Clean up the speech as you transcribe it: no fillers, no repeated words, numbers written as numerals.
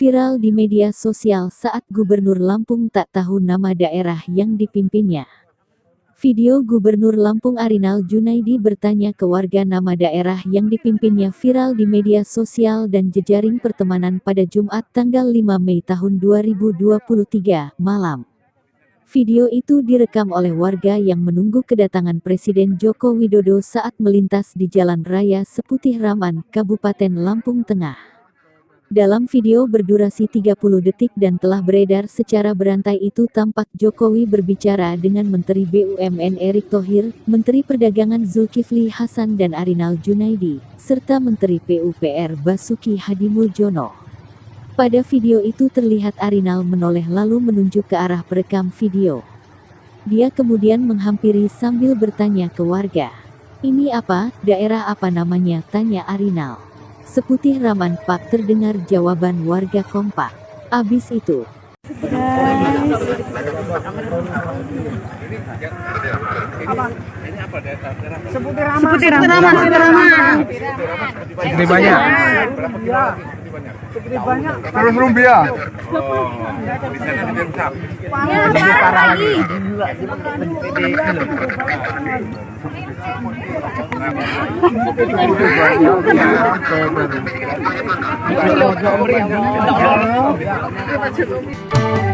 Viral di media sosial saat Gubernur Lampung tak tahu nama daerah yang dipimpinnya. Video Gubernur Lampung Arinal Junaidi bertanya ke warga nama daerah yang dipimpinnya viral di media sosial dan jejaring pertemanan pada Jumat tanggal 5 Mei tahun 2023 malam. Video itu direkam oleh warga yang menunggu kedatangan Presiden Joko Widodo saat melintas di Jalan Raya Seputih Raman, Kabupaten Lampung Tengah. Dalam video berdurasi 30 detik dan telah beredar secara berantai itu tampak Jokowi berbicara dengan Menteri BUMN Erick Thohir, Menteri Perdagangan Zulkifli Hasan dan Arinal Junaidi, serta Menteri PUPR Basuki Hadimuljono. Pada video itu terlihat Arinal menoleh lalu menunjuk ke arah perekam video. Dia kemudian menghampiri sambil bertanya ke warga. "Ini apa, daerah apa namanya?" tanya Arinal. "Seputih Raman, Pak," terdengar jawaban warga kompak. Abis itu, Seputih Raman. Segede banyak. Terus rumbia. Di sana di Bemkap. Lebih parah lagi. Banyak.